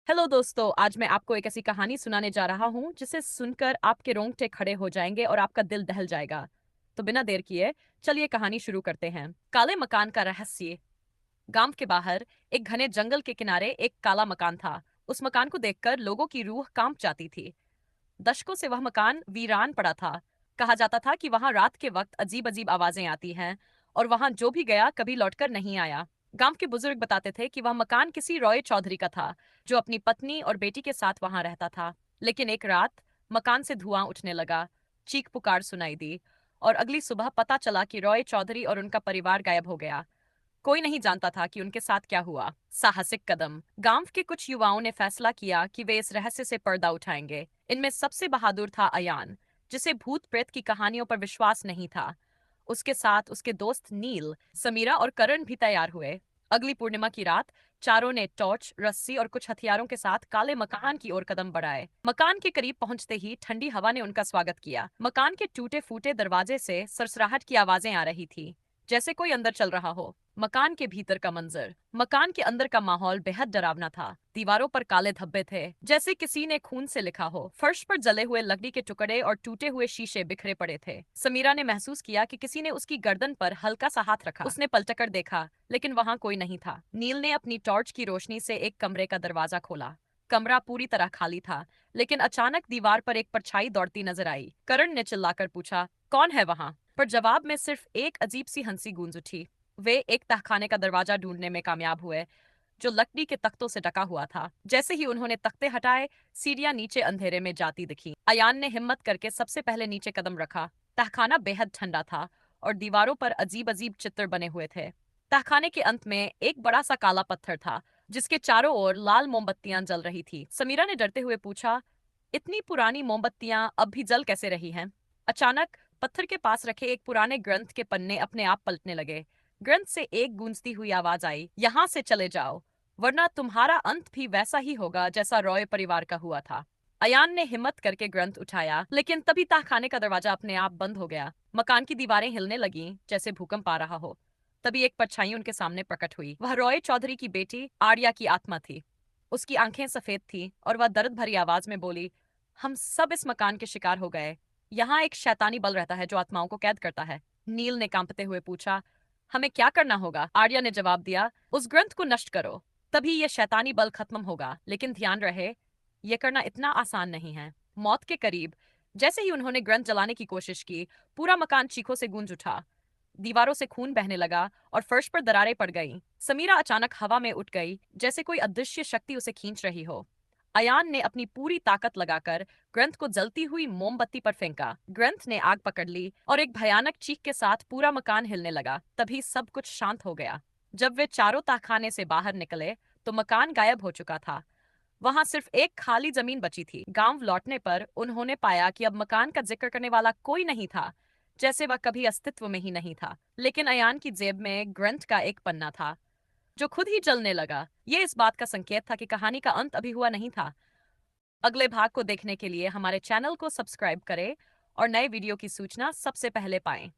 Hello दोस्तों, आज मैं आपको एक ऐसी कहानी सुनाने जा रहा हूँ जिसे सुनकर आपके रोंगटे खड़े हो जाएंगे और आपका दिल दहल जाएगा। तो बिना देर किए चलिए कहानी शुरू करते हैं। काले मकान का रहस्य। गांव के बाहर एक घने जंगल के किनारे एक काला मकान था। उस मकान को देखकर लोगों की रूह कांप जाती थी। दशकों से वह मकान वीरान पड़ा था। कहा जाता था कि वहां रात के वक्त अजीब अजीब आवाजें आती हैं और वहां जो भी गया कभी लौटकर नहीं आया। गांव के बुजुर्ग बताते थे कि वह मकान किसी रॉय चौधरी का था, जो अपनी पत्नी और बेटी के साथ वहां रहता था। लेकिन एक रात मकान से धुआं उठने लगा, चीख पुकार सुनाई दी और अगली सुबह पता चला कि रॉय चौधरी और उनका परिवार गायब हो गया। कोई नहीं जानता था कि उनके साथ क्या हुआ। साहसिक कदम। गांव के कुछ युवाओं ने फैसला किया कि वे इस रहस्य से पर्दा उठाएंगे। इनमें सबसे बहादुर था अयान, जिसे भूत प्रेत की कहानियों पर विश्वास नहीं था। उसके साथ उसके दोस्त नील, समीरा और करण भी तैयार हुए। अगली पूर्णिमा की रात चारों ने टॉर्च, रस्सी और कुछ हथियारों के साथ काले मकान की ओर कदम बढ़ाए। मकान के करीब पहुंचते ही ठंडी हवा ने उनका स्वागत किया। मकान के टूटे फूटे दरवाजे से सरसराहट की आवाजें आ रही थी, जैसे कोई अंदर चल रहा हो। मकान के भीतर का मंजर। मकान के अंदर का माहौल बेहद डरावना था। दीवारों पर काले धब्बे थे, जैसे किसी ने खून से लिखा हो। फर्श पर जले हुए लकड़ी के टुकड़े और टूटे हुए शीशे बिखरे पड़े थे। समीरा ने महसूस किया कि किसी ने उसकी गर्दन पर हल्का सा हाथ रखा। उसने पलटकर देखा, लेकिन वहां कोई नहीं था। नील ने अपनी टॉर्च की रोशनी से एक कमरे का दरवाजा खोला। कमरा पूरी तरह खाली था, लेकिन अचानक दीवार पर एक परछाई दौड़ती नजर आई। करण ने चिल्लाकर पूछा, कौन है वहां? पर जवाब में सिर्फ एक अजीब सी हंसी गूंज उठी। वे एक तहखाने का दरवाजा ढूंढने में कामयाब हुए, जो लकड़ी के तख्तों से ढका हुआ था। जैसे ही उन्होंने तख्ते हटाए, सीढ़ियां नीचे अंधेरे में जाती दिखी। अयान ने हिम्मत करके सबसे पहले नीचे कदम रखा। तहखाना बेहद ठंडा था और दीवारों पर अजीब अजीब चित्र बने हुए थे। तहखाने के अंत में एक बड़ा सा काला पत्थर था, जिसके चारों ओर लाल मोमबत्तियां जल रही थी। समीरा ने डरते हुए पूछा, इतनी पुरानी मोमबत्तियां अब भी जल कैसे रही हैं? अचानक पत्थर के पास रखे एक पुराने ग्रंथ के पन्ने अपने आप पलटने लगे। ग्रंथ से एक गूंजती हुई आवाज आई, यहाँ से चले जाओ, वरना तुम्हारा अंत भी वैसा ही होगा जैसा रॉय परिवार का हुआ था। अयान ने हिम्मत करके ग्रंथ उठाया, लेकिन तभी तहखाने का दरवाजा अपने आप बंद हो गया। मकान की दीवारें हिलने लगीं, जैसे भूकंप आ रहा हो। तभी एक परछाई उनके सामने प्रकट हुई। वह रॉय चौधरी की बेटी आर्या की आत्मा थी। उसकी आंखें सफेद थी और वह दर्द भरी आवाज में बोली, हम सब इस मकान के शिकार हो गए। यहाँ एक शैतानी बल रहता है जो आत्माओं को कैद करता है। नील ने कांपते हुए पूछा, हमें क्या करना होगा? आर्या ने जवाब दिया, उस ग्रंथ को नष्ट करो, तभी यह शैतानी बल खत्म होगा। लेकिन ध्यान रहे, यह करना इतना आसान नहीं है। मौत के करीब जैसे ही उन्होंने ग्रंथ जलाने की कोशिश की, पूरा मकान चीखों से गूंज उठा। दीवारों से खून बहने लगा और फर्श पर दरारें पड़ गईं। समीरा अचानक हवा में उठ गई, जैसे कोई अदृश्य शक्ति उसे खींच रही हो। अयान ने अपनी पूरी ताकत लगाकर ग्रंथ को जलती हुई मोमबत्ती पर फेंका। ग्रंथ ने आग पकड़ ली और एक भयानक चीख के साथ पूरा मकान हिलने लगा। तभी सब कुछ शांत हो गया। जब वे चारों तहखाने से बाहर निकले, तो मकान गायब हो चुका था। वहां सिर्फ एक खाली जमीन बची थी। गांव लौटने पर उन्होंने पाया कि अब मकान का जिक्र करने वाला कोई नहीं था, जैसे वह कभी अस्तित्व में ही नहीं था। लेकिन अयान की जेब में ग्रंथ का एक पन्ना था, जो खुद ही जलने लगा। ये इस बात का संकेत था कि कहानी का अंत अभी हुआ नहीं था। अगले भाग को देखने के लिए हमारे चैनल को सब्सक्राइब करें और नए वीडियो की सूचना सबसे पहले पाएं।